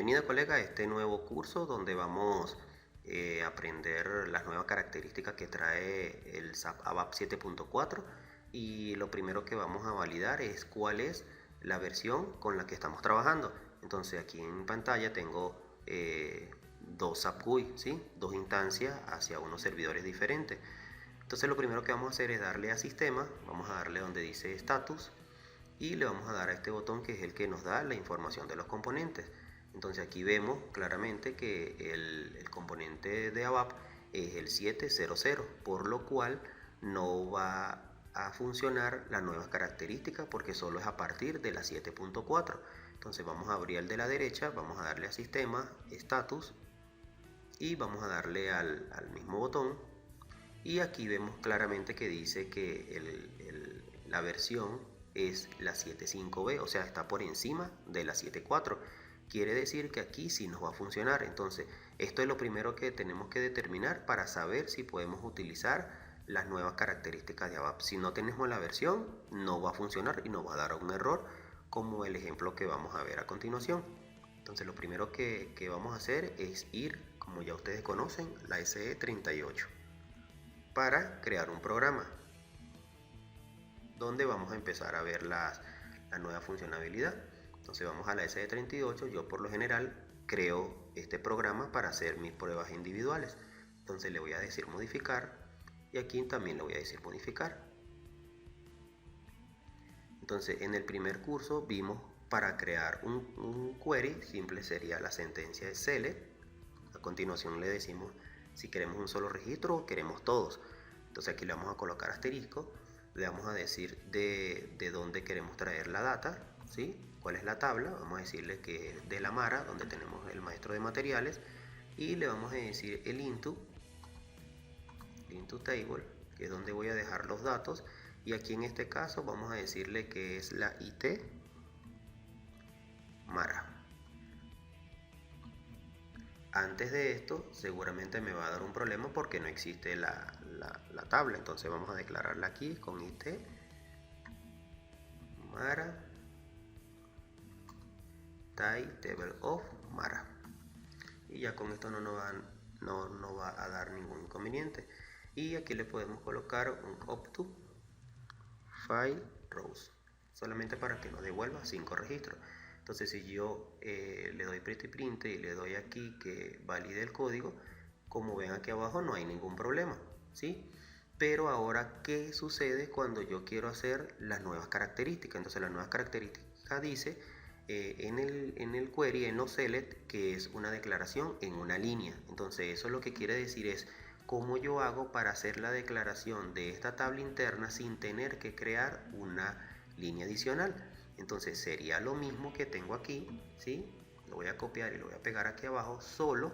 Bienvenido colega a este nuevo curso donde vamos a aprender las nuevas características que trae el SAP ABAP 7.4 y lo primero que vamos a validar es cuál es la versión con la que estamos trabajando. Entonces aquí en pantalla tengo dos SAP GUI, ¿sí? Dos instancias hacia unos servidores diferentes. Entonces lo primero que vamos a hacer es darle a sistema, vamos a darle donde dice status y le vamos a dar a este botón que es el que nos da la información de los componentes. Entonces aquí vemos claramente que el componente de ABAP es el 700, por lo cual no va a funcionar la nueva característica porque solo es a partir de la 7.4. Entonces vamos a abrir el de la derecha, vamos a darle a sistema, status y vamos a darle al mismo botón y aquí vemos claramente que dice que la versión es la 7.5b, o sea, está por encima de la 7.4. Quiere decir que aquí sí nos va a funcionar. Entonces, esto es lo primero que tenemos que determinar para saber si podemos utilizar las nuevas características de ABAP. Si no tenemos la versión, no va a funcionar y nos va a dar un error, como el ejemplo que vamos a ver a continuación. Entonces, lo primero que vamos a hacer es ir, como ya ustedes conocen, la SE38 para crear un programa donde vamos a empezar a ver la nueva funcionalidad. Entonces vamos a la SE38, yo por lo general creo este programa para hacer mis pruebas individuales. Entonces le voy a decir modificar y aquí también le voy a decir modificar. Entonces en el primer curso vimos para crear un query simple sería la sentencia de select. A continuación le decimos si queremos un solo registro o queremos todos. Entonces aquí le vamos a colocar asterisco, le vamos a decir de dónde queremos traer la data, ¿sí? ¿Cuál es la tabla? Vamos a decirle que es de la Mara, donde tenemos el maestro de materiales, y le vamos a decir el into table, que es donde voy a dejar los datos, y aquí en este caso vamos a decirle que es la IT Mara. Antes de esto seguramente me va a dar un problema porque no existe la tabla, entonces vamos a declararla aquí con IT Mara Table of Mara, y ya con esto no va a dar ningún inconveniente. Y aquí le podemos colocar un up to 5 rows, solamente para que nos devuelva 5 registros. Entonces si yo le doy pretty print y le doy aquí que valide el código, como ven aquí abajo no hay ningún problema, ¿sí? Pero ahora, ¿qué sucede cuando yo quiero hacer las nuevas características? Entonces las nuevas características dice en el query, en los select, que es una declaración en una línea. Entonces eso lo que quiere decir es cómo yo hago para hacer la declaración de esta tabla interna sin tener que crear una línea adicional. Entonces sería lo mismo que tengo aquí, ¿sí? Lo voy a copiar y lo voy a pegar aquí abajo, solo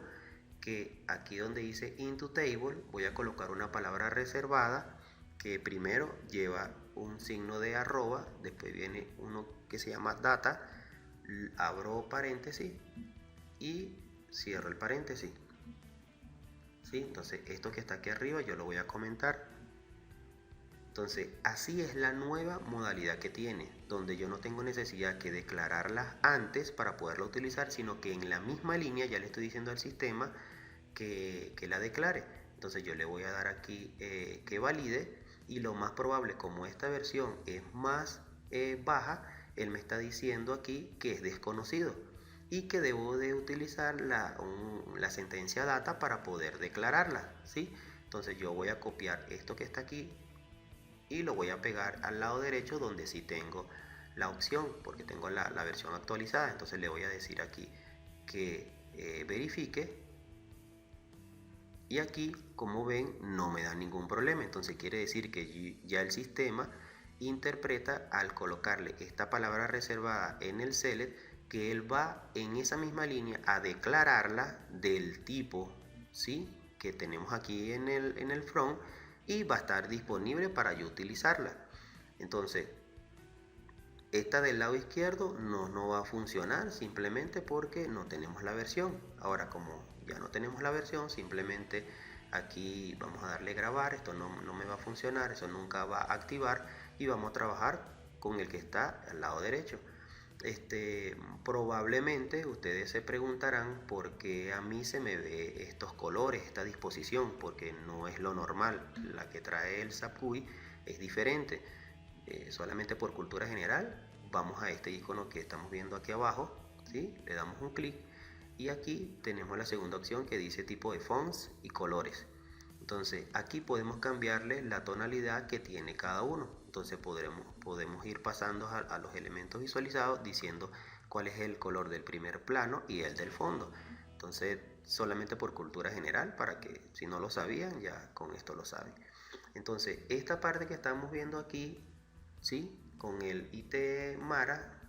que aquí donde dice into table voy a colocar una palabra reservada que primero lleva un signo de arroba, después viene uno que se llama data, abro paréntesis y cierro el paréntesis, ¿sí? Entonces esto que está aquí arriba yo lo voy a comentar. Entonces así es la nueva modalidad que tiene, donde yo no tengo necesidad que declararlas antes para poderla utilizar, sino que en la misma línea ya le estoy diciendo al sistema que la declare. Entonces yo le voy a dar aquí que valide, y lo más probable, como esta versión es más baja, él me está diciendo aquí que es desconocido y que debo de utilizar la sentencia data para poder declararla, ¿sí? Entonces yo voy a copiar esto que está aquí y lo voy a pegar al lado derecho donde sí tengo la opción, porque tengo la versión actualizada. Entonces le voy a decir aquí que verifique, y aquí como ven no me da ningún problema. Entonces quiere decir que ya el sistema interpreta al colocarle esta palabra reservada en el select que él va en esa misma línea a declararla del tipo, ¿sí?, que tenemos aquí en el front, y va a estar disponible para yo utilizarla. Entonces esta del lado izquierdo no va a funcionar simplemente porque no tenemos la versión. Ahora, como ya no tenemos la versión, simplemente aquí vamos a darle grabar. Esto no me va a funcionar, eso nunca va a activar, y vamos a trabajar con el que está al lado derecho. Probablemente ustedes se preguntarán por qué a mí se me ve estos colores, esta disposición, porque no es lo normal. La que trae el SAP GUI es diferente. Solamente por cultura general, vamos a este icono que estamos viendo aquí abajo, ¿sí? Le damos un clic y aquí tenemos la segunda opción que dice tipo de fonts y colores. Entonces aquí podemos cambiarle la tonalidad que tiene cada uno. Entonces podemos ir pasando a los elementos visualizados diciendo cuál es el color del primer plano y el del fondo. Entonces solamente por cultura general, para que si no lo sabían ya con esto lo saben. Entonces esta parte que estamos viendo aquí, ¿sí? Con el IT Mara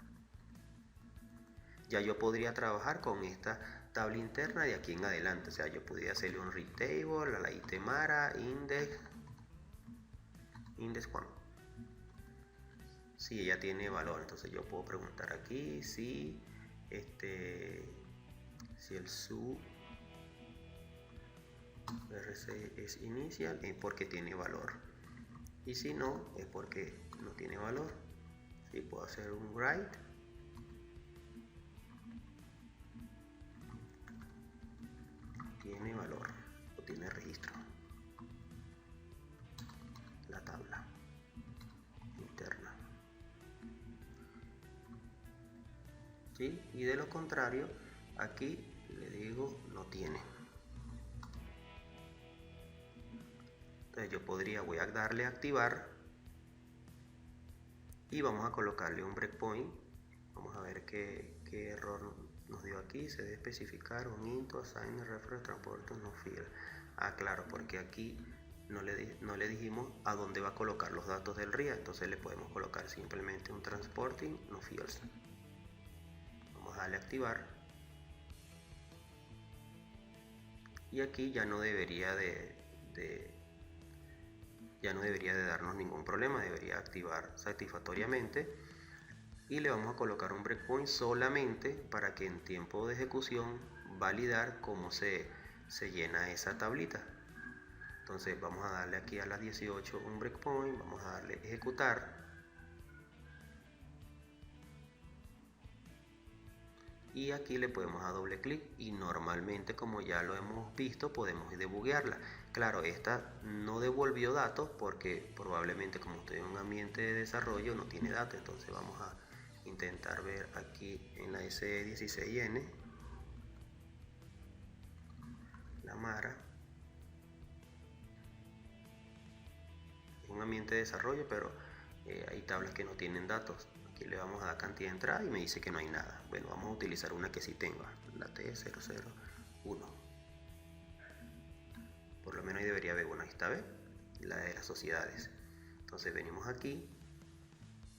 ya yo podría trabajar con esta tabla interna de aquí en adelante. O sea, yo podría hacerle un read table a la IT Mara index 1 si ella tiene valor. Entonces yo puedo preguntar aquí si si el sub RC es inicial, es porque tiene valor, y si no es porque no tiene valor. Si puedo hacer un write tiene valor o tiene registro la tabla interna, ¿sí? Y de lo contrario aquí le digo no tiene. Entonces yo voy a darle a activar y vamos a colocarle un breakpoint. Vamos a ver qué error nos dio aquí. Se debe especificar un int assign reference transport no field. Claro, porque aquí no le dijimos a dónde va a colocar los datos del RIA. Entonces le podemos colocar simplemente un transporting no fields. Vamos a darle a activar y aquí ya no debería de darnos ningún problema, debería activar satisfactoriamente. Y le vamos a colocar un breakpoint solamente para que en tiempo de ejecución validar cómo se llena esa tablita. Entonces vamos a darle aquí a las 18 un breakpoint, vamos a darle ejecutar y aquí le podemos dar doble clic y normalmente, como ya lo hemos visto, podemos debuguearla. Claro, esta no devolvió datos porque probablemente, como estoy en un ambiente de desarrollo, no tiene datos. Entonces vamos a intentar ver aquí en la SE16N la Mara, es un ambiente de desarrollo, pero hay tablas que no tienen datos. Aquí le vamos a dar cantidad de entrada y me dice que no hay nada. Bueno, vamos a utilizar una que sí tenga, la T001. Por lo menos ahí debería haber una. Ahí está, ¿ves? La de las sociedades. Entonces venimos aquí,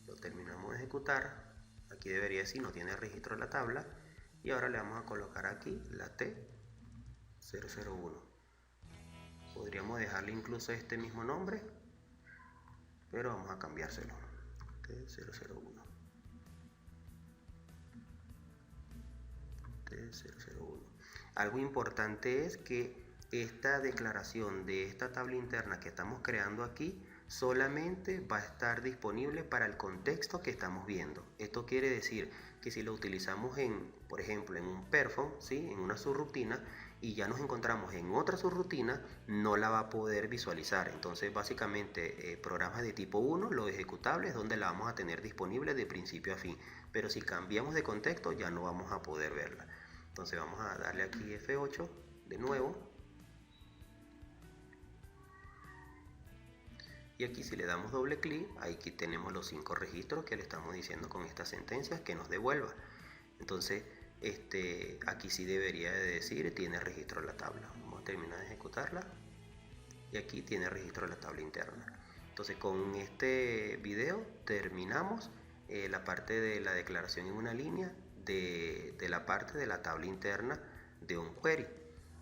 lo terminamos de ejecutar. Aquí debería decir no tiene registro en la tabla. Y ahora le vamos a colocar aquí la T001. Podríamos dejarle incluso este mismo nombre, pero vamos a cambiárselo. T001. T001. Algo importante es que esta declaración de esta tabla interna que estamos creando aquí solamente va a estar disponible para el contexto que estamos viendo. Esto quiere decir que si lo utilizamos por ejemplo, en un perform, ¿sí? En una subrutina, y ya nos encontramos en otra subrutina, no la va a poder visualizar. Entonces básicamente programas de tipo 1, los ejecutables, donde la vamos a tener disponible de principio a fin, pero si cambiamos de contexto ya no vamos a poder verla. Entonces vamos a darle aquí F8 de nuevo, y aquí si le damos doble clic, aquí tenemos los 5 registros que le estamos diciendo con estas sentencias que nos devuelva. Entonces aquí sí debería de decir tiene registro en la tabla. Vamos a terminar de ejecutarla y aquí tiene registro en la tabla interna. Entonces con este video terminamos la parte de la declaración en una línea de la parte de la tabla interna de un query.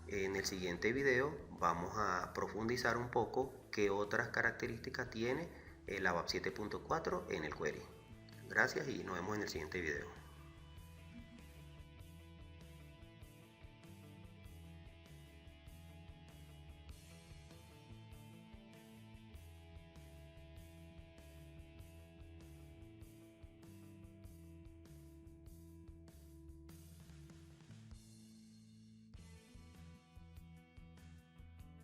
En el siguiente video vamos a profundizar un poco qué otras características tiene el ABAP 7.4 en el query. Gracias y nos vemos en el siguiente video.